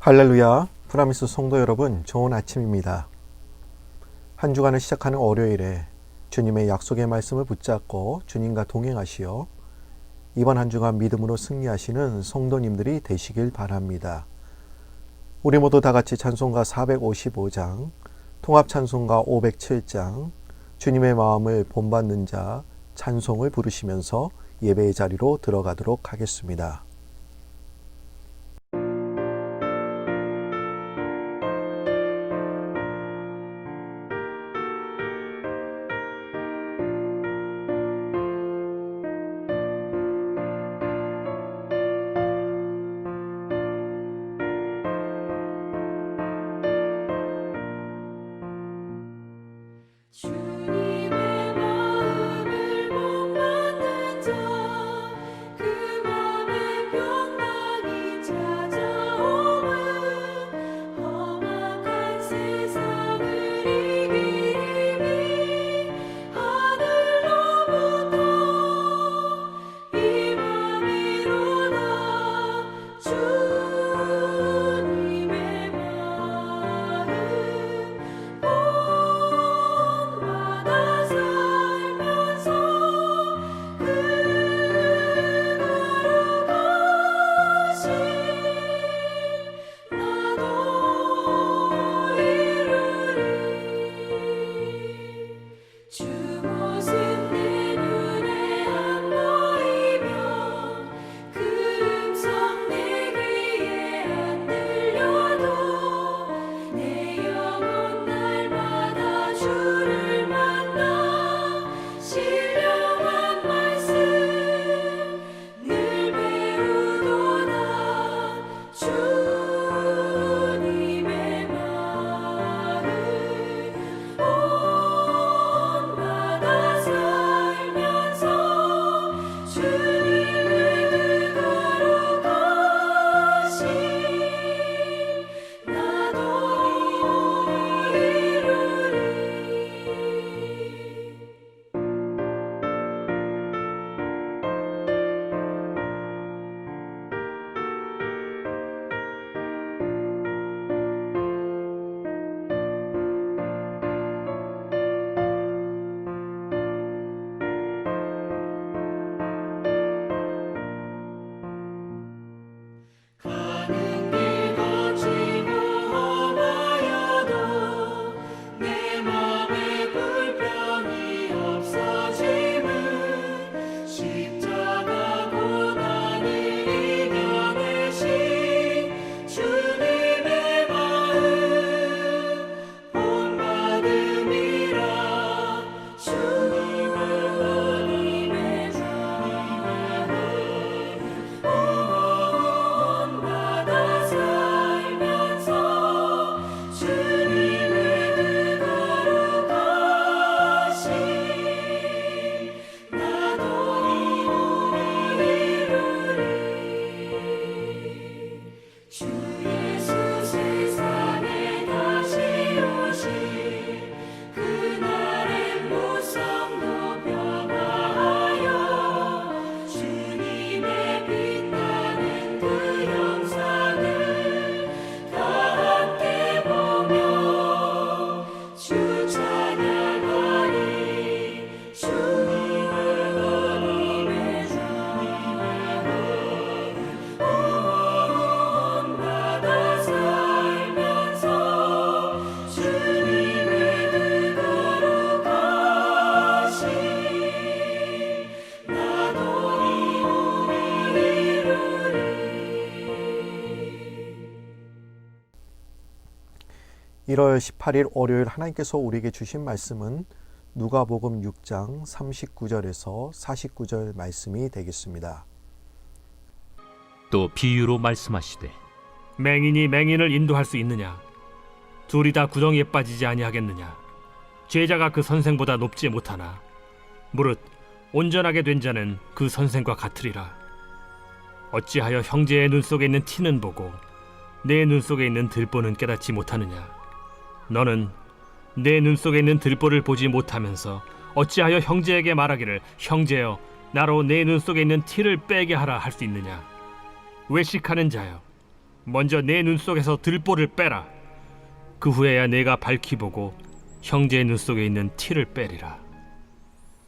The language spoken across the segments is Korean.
할렐루야, 프라미스 성도 여러분, 좋은 아침입니다. 한 주간을 시작하는 월요일에 주님의 약속의 말씀을 붙잡고 주님과 동행하시어 이번 한 주간 믿음으로 승리하시는 성도님들이 되시길 바랍니다. 우리 모두 다 같이 찬송가 455장, 통합찬송가 507장, 주님의 마음을 본받는 자 찬송을 부르시면서 예배의 자리로 들어가도록 하겠습니다. 주님의 마음을 본받는 자, 그 맘에 평강이 찾아오는 험악한 세상을 이기리 하늘로부터 이 맘이로다. 주님의 마음 본받아 살면서 그거룩하신 나도 이루리. 주 모습 내 눈에 안 보이며 그 음성 내 귀에 안 들려도 내 영혼 날마다 주를 만나 신령한 말씀 늘 배우도다. 주님의 마음 본받아 살면서 주님의 거룩하신 나도 이루리. 가는 길 거치고 험하여도 내 맘에 불평이 없어짐은 십자가 고난을 이겨내신 주님의 마음 본받음이라. 주님의 마음 본받아 살면서 주님의 거룩하신 나도 이루리. 주 예수 세상에 다시 오실 그날의 무성도 변화하여 주님의 빛나는 그 영상을 다 함께 보며 주 찬양하리. 주님의 본받아 살면서 주님의 거룩하신 나도 이루리. (1월 18일) 월요일 하나님께서 우리에게 주신 말씀은 누가복음 6장 39절에서 49절 말씀이 되겠습니다. 또 비유로 말씀하시되 맹인이 맹인을 인도할 수 있느냐? 둘이 다 구덩이에 빠지지 아니하겠느냐? 제자가 그 선생보다 높지 못하나 무릇 온전하게 된 자는 그 선생과 같으리라. 어찌하여 형제의 눈 속에 있는 티는 보고 내 눈 속에 있는 들보는 깨닫지 못하느냐? 너는 내 눈 속에 있는 들보를 보지 못하면서 어찌하여 형제에게 말하기를 형제여 나로 내 눈 속에 있는 티를 빼게 하라 할 수 있느냐? 외식하는 자여 먼저 내 눈 속에서 들보를 빼라. 그 후에야 내가 밝히 보고 형제의 눈 속에 있는 티를 빼리라.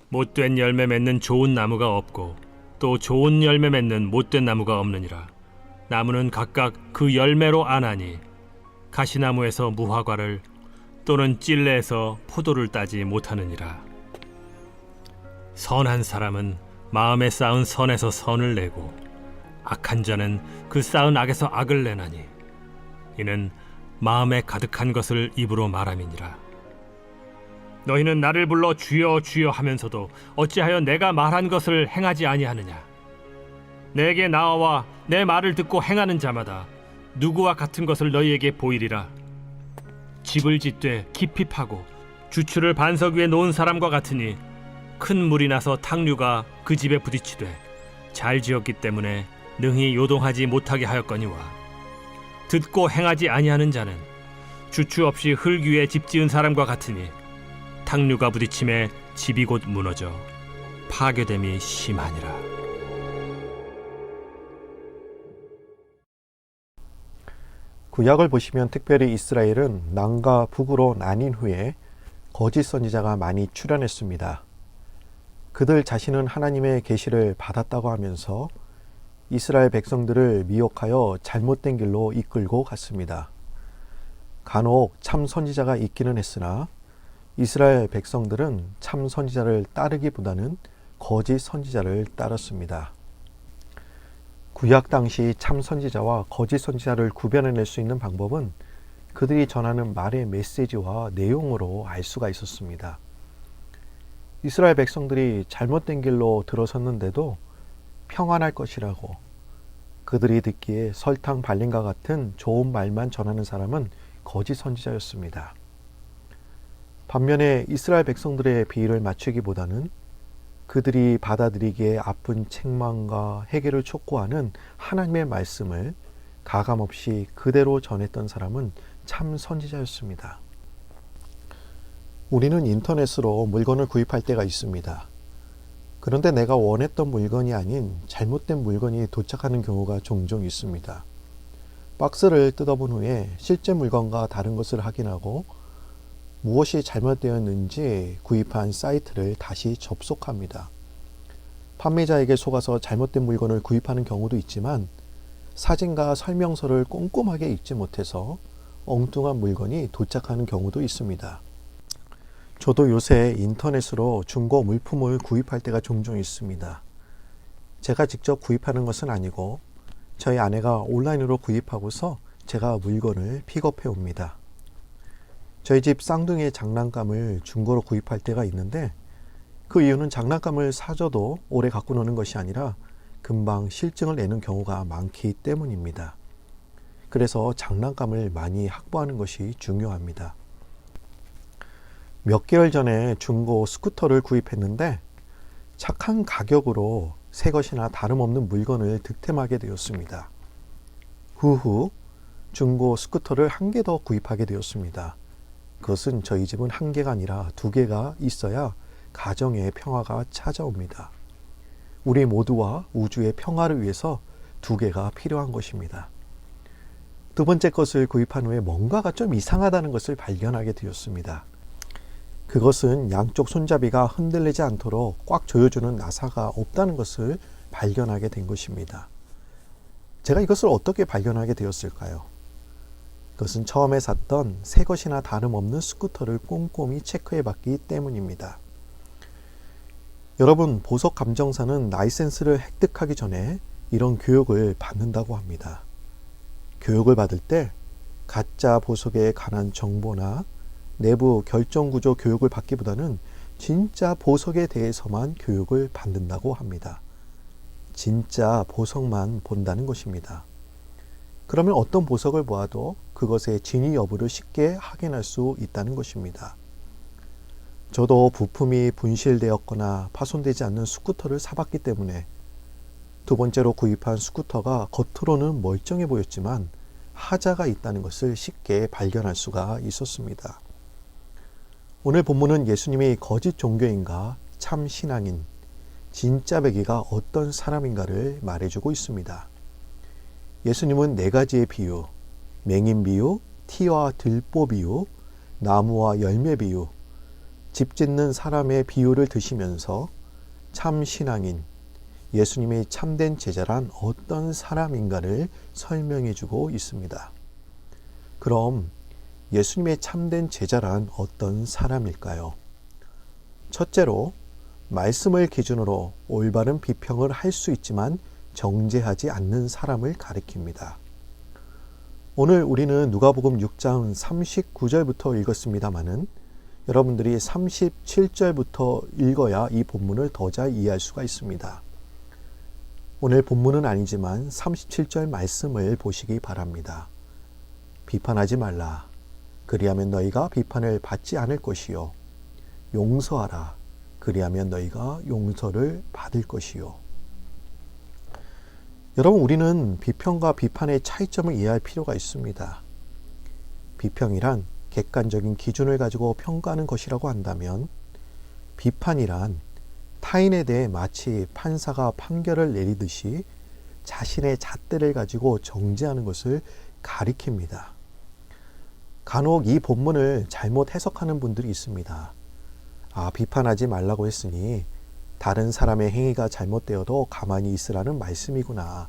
못된 열매 맺는 좋은 나무가 없고 또 좋은 열매 맺는 못된 나무가 없느니라. 나무는 각각 그 열매로 아나니 가시나무에서 무화과를 또는 찔레에서 포도를 따지 못하느니라. 선한 사람은 마음에 쌓은 선에서 선을 내고 악한 자는 그 쌓은 악에서 악을 내나니 이는 마음에 가득한 것을 입으로 말함이니라. 너희는 나를 불러 주여 주여 하면서도 어찌하여 내가 말한 것을 행하지 아니하느냐. 내게 나와 내 말을 듣고 행하는 자마다 누구와 같은 것을 너희에게 보이리라. 집을 짓되 깊이 파고 주추를 반석 위에 놓은 사람과 같으니 큰 물이 나서 탕류가 그 집에 부딪히되 잘 지었기 때문에 능히 요동하지 못하게 하였거니와 듣고 행하지 아니하는 자는 주추 없이 흙 위에 집 지은 사람과 같으니 탕류가 부딪힘에 집이 곧 무너져 파괴됨이 심하니라. 구약을 보시면 특별히 이스라엘은 남과 북으로 나뉜 후에 거짓 선지자가 많이 출현했습니다. 그들 자신은 하나님의 계시를 받았다고 하면서 이스라엘 백성들을 미혹하여 잘못된 길로 이끌고 갔습니다. 간혹 참 선지자가 있기는 했으나 이스라엘 백성들은 참 선지자를 따르기보다는 거짓 선지자를 따랐습니다. 구약 당시 참 선지자와 거짓 선지자를 구별해낼 수 있는 방법은 그들이 전하는 말의 메시지와 내용으로 알 수가 있었습니다. 이스라엘 백성들이 잘못된 길로 들어섰는데도 평안할 것이라고 그들이 듣기에 설탕 발림과 같은 좋은 말만 전하는 사람은 거짓 선지자였습니다. 반면에 이스라엘 백성들의 비위를 맞추기보다는 그들이 받아들이기에 아픈 책망과 해결을 촉구하는 하나님의 말씀을 가감없이 그대로 전했던 사람은 참 선지자였습니다. 우리는 인터넷으로 물건을 구입할 때가 있습니다. 그런데 내가 원했던 물건이 아닌 잘못된 물건이 도착하는 경우가 종종 있습니다. 박스를 뜯어본 후에 실제 물건과 다른 것을 확인하고 무엇이 잘못되었는지 구입한 사이트를 다시 접속합니다. 판매자에게 속아서 잘못된 물건을 구입하는 경우도 있지만 사진과 설명서를 꼼꼼하게 읽지 못해서 엉뚱한 물건이 도착하는 경우도 있습니다. 저도 요새 인터넷으로 중고 물품을 구입할 때가 종종 있습니다. 제가 직접 구입하는 것은 아니고 저희 아내가 온라인으로 구입하고서 제가 물건을 픽업해 옵니다. 저희 집 쌍둥이의 장난감을 중고로 구입할 때가 있는데 그 이유는 장난감을 사줘도 오래 갖고 노는 것이 아니라 금방 실증을 내는 경우가 많기 때문입니다. 그래서 장난감을 많이 확보하는 것이 중요합니다. 몇 개월 전에 중고 스쿠터를 구입했는데 착한 가격으로 새 것이나 다름없는 물건을 득템하게 되었습니다. 후후 중고 스쿠터를 한 개 더 구입하게 되었습니다. 그것은 저희 집은 한 개가 아니라 두 개가 있어야 가정의 평화가 찾아옵니다. 우리 모두와 우주의 평화를 위해서 두 개가 필요한 것입니다. 두 번째 것을 구입한 후에 뭔가가 좀 이상하다는 것을 발견하게 되었습니다. 그것은 양쪽 손잡이가 흔들리지 않도록 꽉 조여주는 나사가 없다는 것을 발견하게 된 것입니다. 제가 이것을 어떻게 발견하게 되었을까요? 그것은 처음에 샀던 새 것이나 다름없는 스쿠터를 꼼꼼히 체크해 봤기 때문입니다. 여러분, 보석 감정사는 라이센스를 획득하기 전에 이런 교육을 받는다고 합니다. 교육을 받을 때 가짜 보석에 관한 정보나 내부 결정구조 교육을 받기보다는 진짜 보석에 대해서만 교육을 받는다고 합니다. 진짜 보석만 본다는 것입니다. 그러면 어떤 보석을 보아도 그것의 진위 여부를 쉽게 확인할 수 있다는 것입니다. 저도 부품이 분실되었거나 파손되지 않는 스쿠터를 사봤기 때문에 두 번째로 구입한 스쿠터가 겉으로는 멀쩡해 보였지만 하자가 있다는 것을 쉽게 발견할 수가 있었습니다. 오늘 본문은 예수님이 거짓 종교인과 참 신앙인, 진짜 배기가 어떤 사람인가를 말해주고 있습니다. 예수님은 네 가지의 비유, 맹인 비유, 티와 들보 비유, 나무와 열매 비유, 집 짓는 사람의 비유를 드시면서 참 신앙인, 예수님의 참된 제자란 어떤 사람인가를 설명해 주고 있습니다. 그럼 예수님의 참된 제자란 어떤 사람일까요? 첫째로, 말씀을 기준으로 올바른 비평을 할 수 있지만 정죄하지 않는 사람을 가리킵니다. 오늘 우리는 누가복음 6장 39절부터 읽었습니다마는 여러분들이 37절부터 읽어야 이 본문을 더 잘 이해할 수가 있습니다. 오늘 본문은 아니지만 37절 말씀을 보시기 바랍니다. 비판하지 말라. 그리하면 너희가 비판을 받지 않을 것이요. 용서하라. 그리하면 너희가 용서를 받을 것이요. 여러분, 우리는 비평과 비판의 차이점을 이해할 필요가 있습니다. 비평이란 객관적인 기준을 가지고 평가하는 것이라고 한다면, 비판이란 타인에 대해 마치 판사가 판결을 내리듯이 자신의 잣대를 가지고 정죄하는 것을 가리킵니다. 간혹 이 본문을 잘못 해석하는 분들이 있습니다. 비판하지 말라고 했으니 다른 사람의 행위가 잘못되어도 가만히 있으라는 말씀이구나.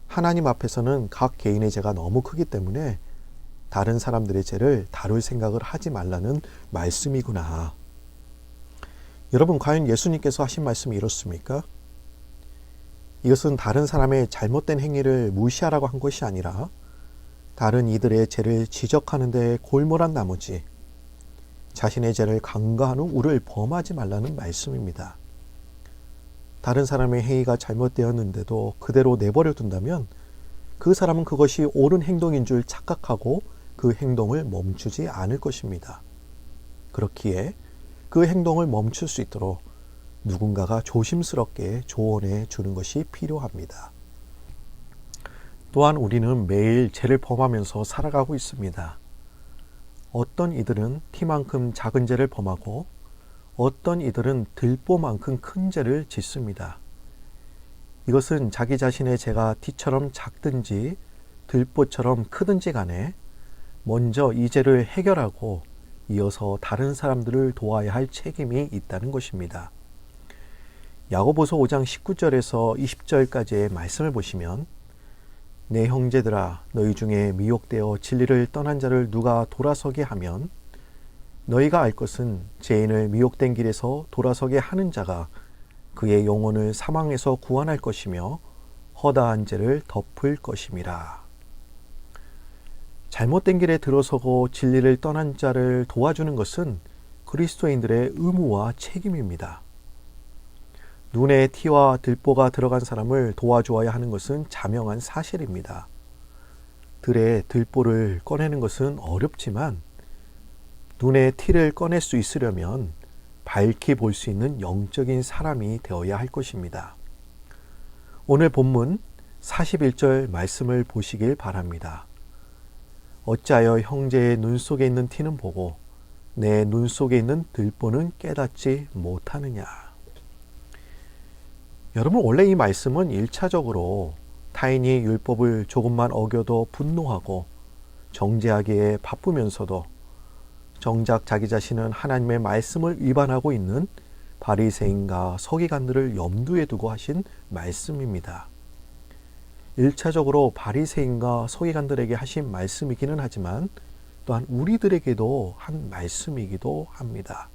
하나님 앞에서는 각 개인의 죄가 너무 크기 때문에 다른 사람들의 죄를 다룰 생각을 하지 말라는 말씀이구나. 여러분, 과연 예수님께서 하신 말씀이 이렇습니까? 이것은 다른 사람의 잘못된 행위를 무시하라고 한 것이 아니라 다른 이들의 죄를 지적하는 데 골몰한 나머지 자신의 죄를 간과한 후 우를 범하지 말라는 말씀입니다. 다른 사람의 행위가 잘못되었는데도 그대로 내버려 둔다면 그 사람은 그것이 옳은 행동인 줄 착각하고 그 행동을 멈추지 않을 것입니다. 그렇기에 그 행동을 멈출 수 있도록 누군가가 조심스럽게 조언해 주는 것이 필요합니다. 또한 우리는 매일 죄를 범하면서 살아가고 있습니다. 어떤 이들은 티만큼 작은 죄를 범하고 어떤 이들은 들보만큼 큰 죄를 짓습니다. 이것은 자기 자신의 죄가 티처럼 작든지 들보처럼 크든지 간에 먼저 이 죄를 해결하고 이어서 다른 사람들을 도와야 할 책임이 있다는 것입니다. 야고보서 5장 19절에서 20절까지의 말씀을 보시면 내 형제들아, 너희 중에 미혹되어 진리를 떠난 자를 누가 돌아서게 하면 너희가 알 것은 죄인을 미혹된 길에서 돌아서게 하는 자가 그의 영혼을 사망에서 구원할 것이며 허다한 죄를 덮을 것임이라. 잘못된 길에 들어서고 진리를 떠난 자를 도와주는 것은 그리스도인들의 의무와 책임입니다. 눈에 티와 들보가 들어간 사람을 도와주어야 하는 것은 자명한 사실입니다. 들에 들보를 꺼내는 것은 어렵지만 눈에 티를 꺼낼 수 있으려면 밝히 볼 수 있는 영적인 사람이 되어야 할 것입니다. 오늘 본문 41절 말씀을 보시길 바랍니다. 어찌하여 형제의 눈 속에 있는 티는 보고 내 눈 속에 있는 들보는 깨닫지 못하느냐. 여러분, 원래 이 말씀은 1차적으로 타인이 율법을 조금만 어겨도 분노하고 정죄하기에 바쁘면서도 정작 자기 자신은 하나님의 말씀을 위반하고 있는 바리새인과 서기관들을 염두에 두고 하신 말씀입니다. 1차적으로 바리새인과 서기관들에게 하신 말씀이기는 하지만 또한 우리들에게도 한 말씀이기도 합니다.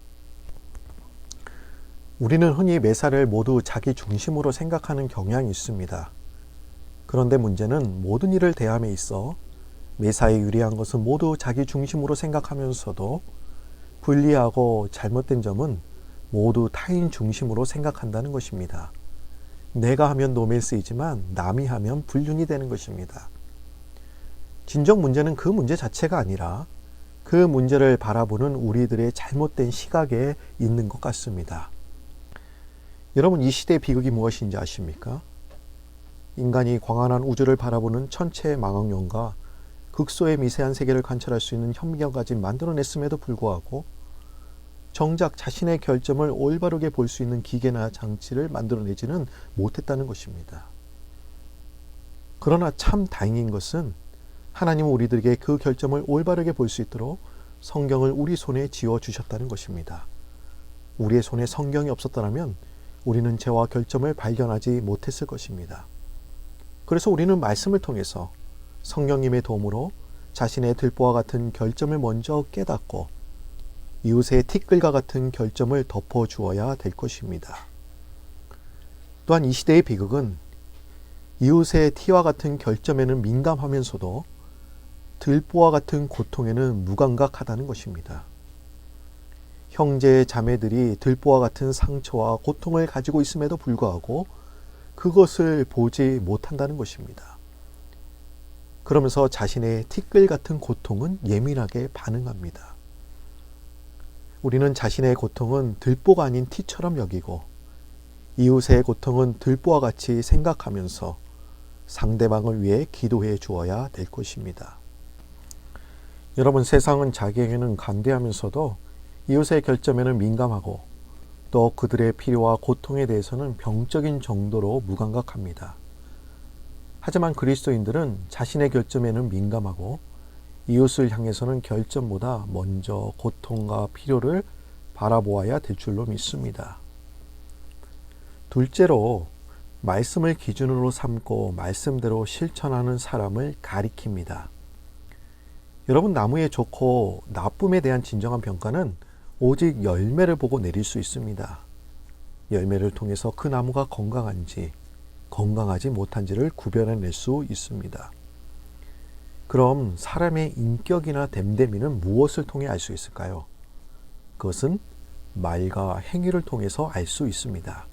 우리는 흔히 매사를 모두 자기 중심으로 생각하는 경향이 있습니다. 그런데 문제는 모든 일을 대함에 있어 매사에 유리한 것은 모두 자기 중심으로 생각하면서도 불리하고 잘못된 점은 모두 타인 중심으로 생각한다는 것입니다. 내가 하면 노멜스이지만 남이 하면 불륜이 되는 것입니다. 진정 문제는 그 문제 자체가 아니라 그 문제를 바라보는 우리들의 잘못된 시각에 있는 것 같습니다. 여러분, 이 시대의 비극이 무엇인지 아십니까? 인간이 광활한 우주를 바라보는 천체 망원경과 극소의 미세한 세계를 관찰할 수 있는 현미경까지 만들어냈음에도 불구하고 정작 자신의 결점을 올바르게 볼 수 있는 기계나 장치를 만들어내지는 못했다는 것입니다. 그러나 참 다행인 것은 하나님은 우리들에게 그 결점을 올바르게 볼 수 있도록 성경을 우리 손에 쥐어주셨다는 것입니다. 우리의 손에 성경이 없었더라면 우리는 죄와 결점을 발견하지 못했을 것입니다. 그래서 우리는 말씀을 통해서 성령님의 도움으로 자신의 들보와 같은 결점을 먼저 깨닫고 이웃의 티끌과 같은 결점을 덮어주어야 될 것입니다. 또한 이 시대의 비극은 이웃의 티와 같은 결점에는 민감하면서도 들보와 같은 고통에는 무감각하다는 것입니다. 형제 자매들이 들보와 같은 상처와 고통을 가지고 있음에도 불구하고 그것을 보지 못한다는 것입니다. 그러면서 자신의 티끌 같은 고통은 예민하게 반응합니다. 우리는 자신의 고통은 들보가 아닌 티처럼 여기고 이웃의 고통은 들보와 같이 생각하면서 상대방을 위해 기도해 주어야 될 것입니다. 여러분, 세상은 자기에게는 간대하면서도 이웃의 결점에는 민감하고 또 그들의 필요와 고통에 대해서는 병적인 정도로 무감각합니다. 하지만 그리스도인들은 자신의 결점에는 민감하고 이웃을 향해서는 결점보다 먼저 고통과 필요를 바라보아야 될 줄로 믿습니다. 둘째로, 말씀을 기준으로 삼고 말씀대로 실천하는 사람을 가리킵니다. 여러분, 나무의 좋고 나쁨에 대한 진정한 평가는 오직 열매를 보고 내릴 수 있습니다. 열매를 통해서 그 나무가 건강한지 건강하지 못한지를 구별해낼 수 있습니다. 그럼 사람의 인격이나 됨됨이는 무엇을 통해 알 수 있을까요? 그것은 말과 행위를 통해서 알 수 있습니다.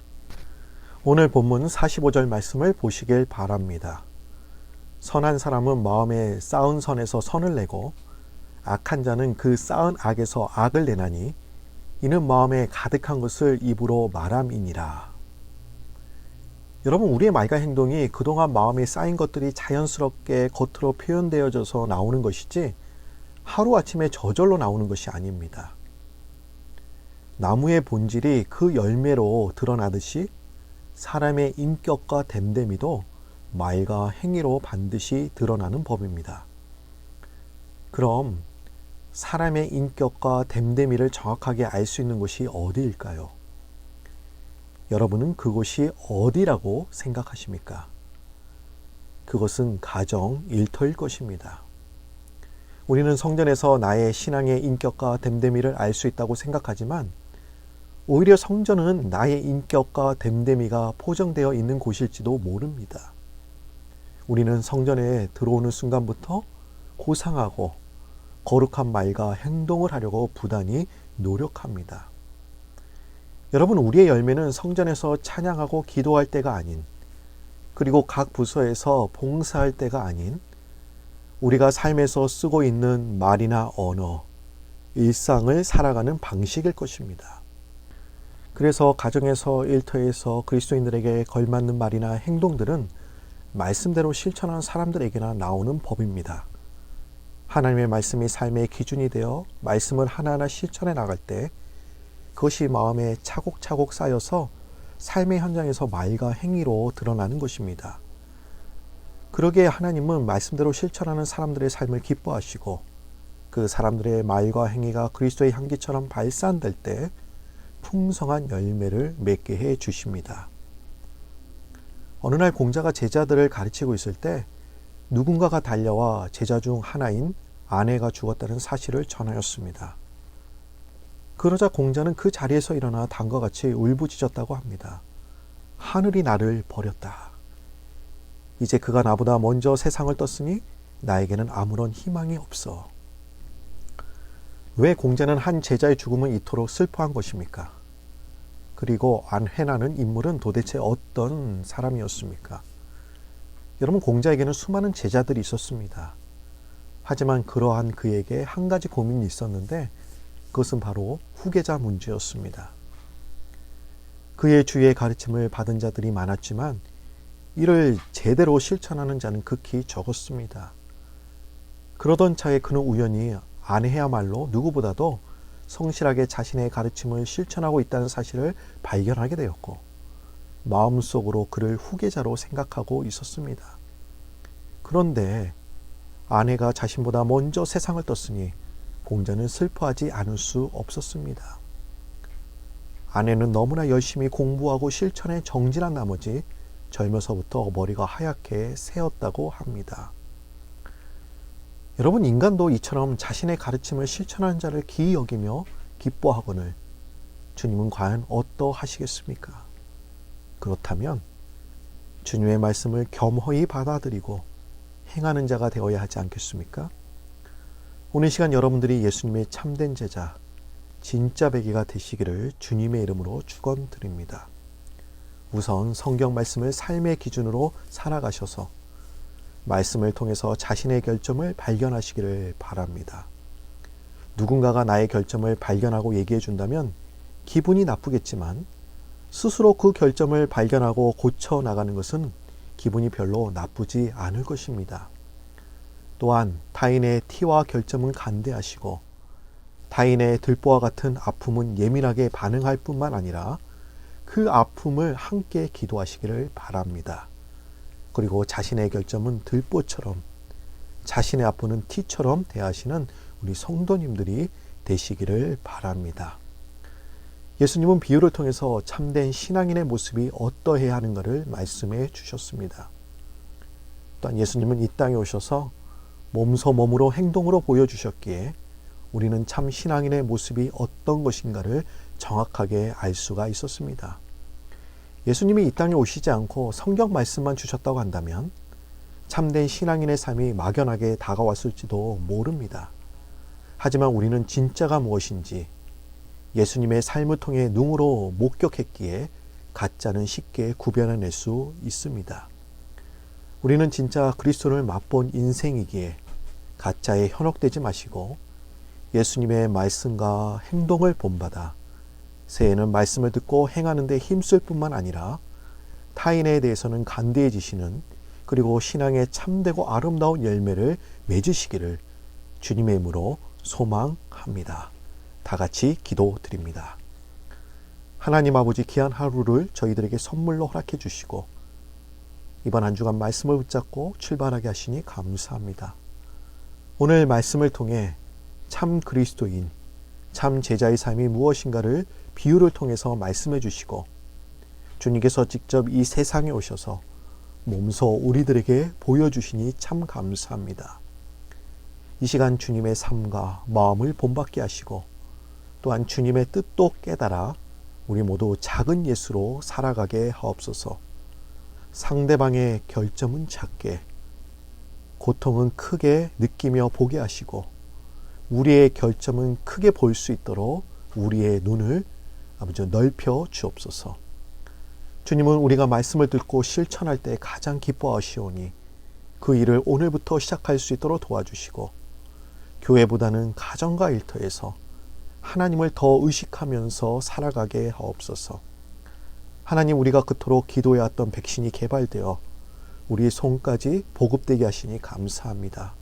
오늘 본문 45절 말씀을 보시길 바랍니다. 선한 사람은 마음에 쌓은 선에서 선을 내고 악한 자는 그 쌓은 악에서 악을 내나니 이는 마음에 가득한 것을 입으로 말함이니라. 여러분, 우리의 말과 행동이 그동안 마음에 쌓인 것들이 자연스럽게 겉으로 표현되어져서 나오는 것이지 하루아침에 저절로 나오는 것이 아닙니다. 나무의 본질이 그 열매로 드러나듯이 사람의 인격과 됨됨이도 말과 행위로 반드시 드러나는 법입니다. 그럼 사람의 인격과 됨됨이를 정확하게 알 수 있는 곳이 어디일까요? 여러분은 그곳이 어디라고 생각하십니까? 그것은 가정, 일터일 것입니다. 우리는 성전에서 나의 신앙의 인격과 됨됨이를 알 수 있다고 생각하지만 오히려 성전은 나의 인격과 됨됨이가 포정되어 있는 곳일지도 모릅니다. 우리는 성전에 들어오는 순간부터 고상하고 거룩한 말과 행동을 하려고 부단히 노력합니다. 여러분, 우리의 열매는 성전에서 찬양하고 기도할 때가 아닌, 그리고 각 부서에서 봉사할 때가 아닌 우리가 삶에서 쓰고 있는 말이나 언어, 일상을 살아가는 방식일 것입니다. 그래서 가정에서, 일터에서 그리스도인들에게 걸맞는 말이나 행동들은 말씀대로 실천하는 사람들에게나 나오는 법입니다. 하나님의 말씀이 삶의 기준이 되어 말씀을 하나하나 실천해 나갈 때 그것이 마음에 차곡차곡 쌓여서 삶의 현장에서 말과 행위로 드러나는 것입니다. 그러기에 하나님은 말씀대로 실천하는 사람들의 삶을 기뻐하시고 그 사람들의 말과 행위가 그리스도의 향기처럼 발산될 때 풍성한 열매를 맺게 해 주십니다. 어느 날 공자가 제자들을 가르치고 있을 때 누군가가 달려와 제자 중 하나인 아내가 죽었다는 사실을 전하였습니다. 그러자 공자는 그 자리에서 일어나 다음과 같이 울부짖었다고 합니다. 하늘이 나를 버렸다. 이제 그가 나보다 먼저 세상을 떴으니 나에게는 아무런 희망이 없어. 왜 공자는 한 제자의 죽음을 이토록 슬퍼한 것입니까? 그리고 안해나는 인물은 도대체 어떤 사람이었습니까? 여러분, 공자에게는 수많은 제자들이 있었습니다. 하지만 그러한 그에게 한 가지 고민이 있었는데 그것은 바로 후계자 문제였습니다. 그의 주위의 가르침을 받은 자들이 많았지만 이를 제대로 실천하는 자는 극히 적었습니다. 그러던 차에 그는 우연히 아내야말로 누구보다도 성실하게 자신의 가르침을 실천하고 있다는 사실을 발견하게 되었고 마음속으로 그를 후계자로 생각하고 있었습니다. 그런데 아내가 자신보다 먼저 세상을 떴으니 공자는 슬퍼하지 않을 수 없었습니다. 아내는 너무나 열심히 공부하고 실천에 정진한 나머지 젊어서부터 머리가 하얗게 새었다고 합니다. 여러분, 인간도 이처럼 자신의 가르침을 실천하는 자를 기이 여기며 기뻐하거늘 주님은 과연 어떠하시겠습니까? 그렇다면 주님의 말씀을 겸허히 받아들이고 행하는 자가 되어야 하지 않겠습니까? 오늘 시간 여러분들이 예수님의 참된 제자, 진짜 배기가 되시기를 주님의 이름으로 축원드립니다. 우선 성경 말씀을 삶의 기준으로 살아가셔서 말씀을 통해서 자신의 결점을 발견하시기를 바랍니다. 누군가가 나의 결점을 발견하고 얘기해 준다면 기분이 나쁘겠지만 스스로 그 결점을 발견하고 고쳐 나가는 것은 기분이 별로 나쁘지 않을 것입니다. 또한 타인의 티와 결점은 간대하시고 타인의 들보와 같은 아픔은 예민하게 반응할 뿐만 아니라 그 아픔을 함께 기도하시기를 바랍니다. 그리고 자신의 결점은 들보처럼 자신의 아픔은 티처럼 대하시는 우리 성도님들이 되시기를 바랍니다. 예수님은 비유를 통해서 참된 신앙인의 모습이 어떠해야 하는가를 말씀해 주셨습니다. 또한 예수님은 이 땅에 오셔서 몸소 몸으로 행동으로 보여주셨기에 우리는 참 신앙인의 모습이 어떤 것인가를 정확하게 알 수가 있었습니다. 예수님이 이 땅에 오시지 않고 성경 말씀만 주셨다고 한다면 참된 신앙인의 삶이 막연하게 다가왔을지도 모릅니다. 하지만 우리는 진짜가 무엇인지 예수님의 삶을 통해 눈으로 목격했기에 가짜는 쉽게 구별해낼 수 있습니다. 우리는 진짜 그리스도를 맛본 인생이기에 가짜에 현혹되지 마시고 예수님의 말씀과 행동을 본받아 새해에는 말씀을 듣고 행하는 데 힘쓸 뿐만 아니라 타인에 대해서는 간대해지시는 그리고 신앙의 참되고 아름다운 열매를 맺으시기를 주님의 이름으로 소망합니다. 다 같이 기도드립니다. 하나님 아버지, 귀한 하루를 저희들에게 선물로 허락해 주시고 이번 한 주간 말씀을 붙잡고 출발하게 하시니 감사합니다. 오늘 말씀을 통해 참 그리스도인, 참 제자의 삶이 무엇인가를 비유를 통해서 말씀해 주시고 주님께서 직접 이 세상에 오셔서 몸소 우리들에게 보여주시니 참 감사합니다. 이 시간 주님의 삶과 마음을 본받게 하시고 또한 주님의 뜻도 깨달아 우리 모두 작은 예수로 살아가게 하옵소서. 상대방의 결점은 작게, 고통은 크게 느끼며 보게 하시고 우리의 결점은 크게 볼 수 있도록 우리의 눈을 아버지 넓혀 주옵소서. 주님은 우리가 말씀을 듣고 실천할 때 가장 기뻐하시오니 그 일을 오늘부터 시작할 수 있도록 도와주시고 교회보다는 가정과 일터에서 하나님을 더 의식하면서 살아가게 하옵소서. 하나님, 우리가 그토록 기도해왔던 백신이 개발되어 우리 손까지 보급되게 하시니 감사합니다.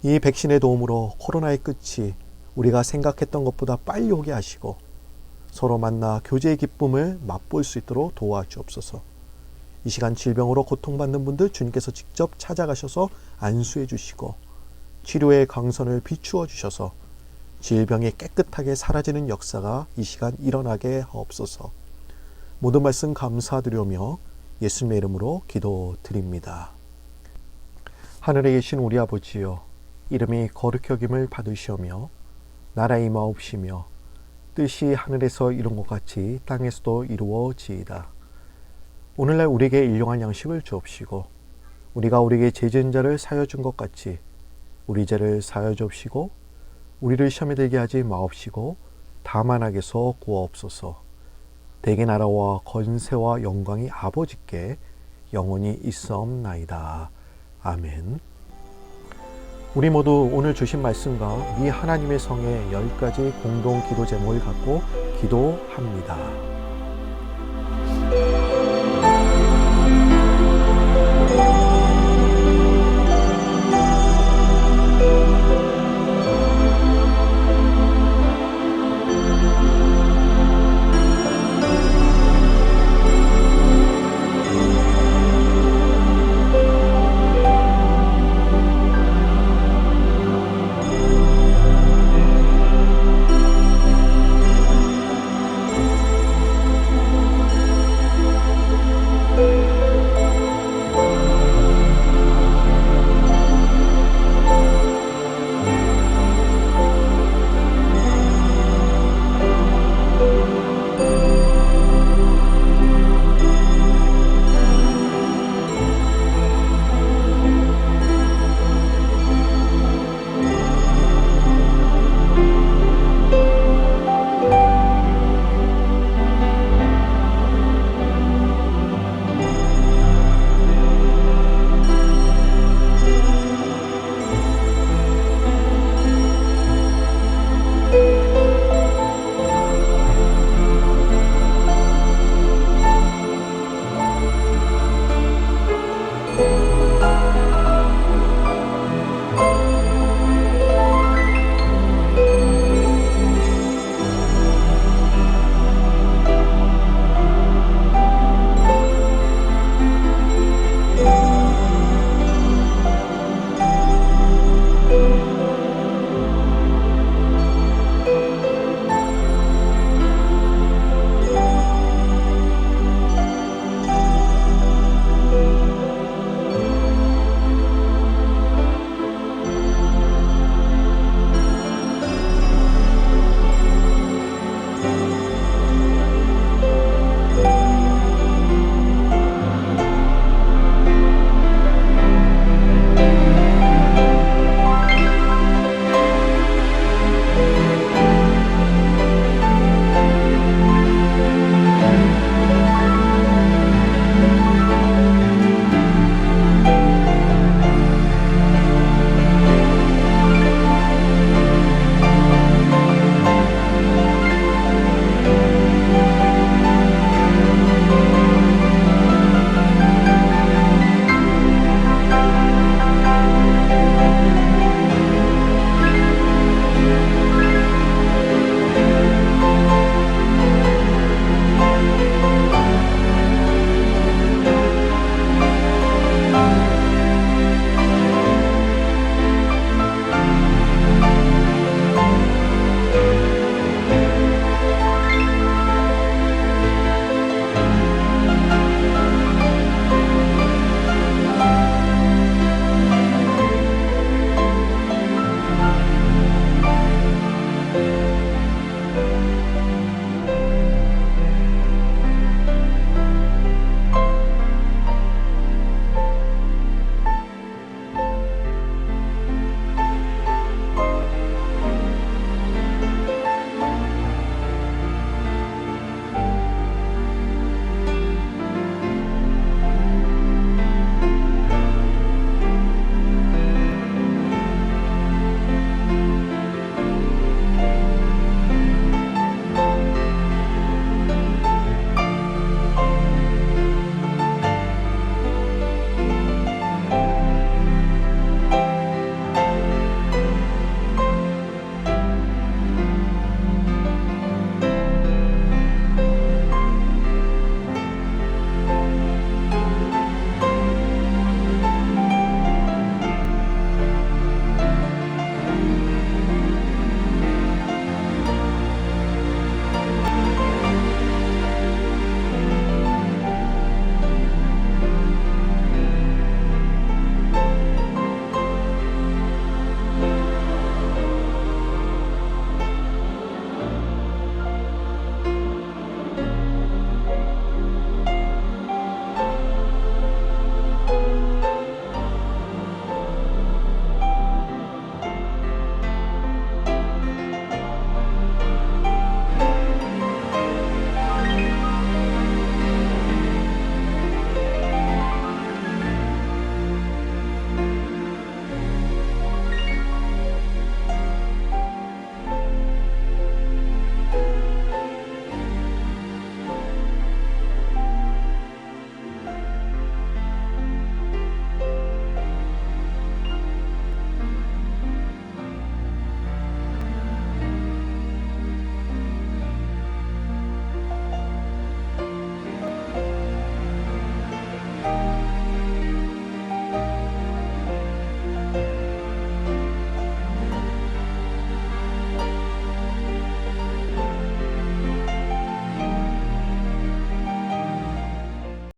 이 백신의 도움으로 코로나의 끝이 우리가 생각했던 것보다 빨리 오게 하시고 서로 만나 교제의 기쁨을 맛볼 수 있도록 도와주옵소서. 이 시간 질병으로 고통받는 분들 주님께서 직접 찾아가셔서 안수해 주시고 치료의 강선을 비추어 주셔서 질병이 깨끗하게 사라지는 역사가 이 시간 일어나게 하옵소서. 모든 말씀 감사드리며 예수님의 이름으로 기도드립니다. 하늘에 계신 우리 아버지여, 이름이 거룩히 여김을 받으시오며 나라의 임하옵시며 뜻이 하늘에서 이룬 것 같이 땅에서도 이루어지이다. 오늘날 우리에게 일용할 양식을 주옵시고 우리가 우리에게 죄 지은 자를 사하여 준 것 같이 우리 죄를 사하여 주옵시고 우리를 시험에 들게 하지 마옵시고 다만 악에서 구하옵소서. 대개 나라와 권세와 영광이 아버지께 영원히 있사옵나이다. 아멘. 우리 모두 오늘 주신 말씀과 이 하나님의 성에 10가지 공동 기도 제목을 갖고 기도합니다.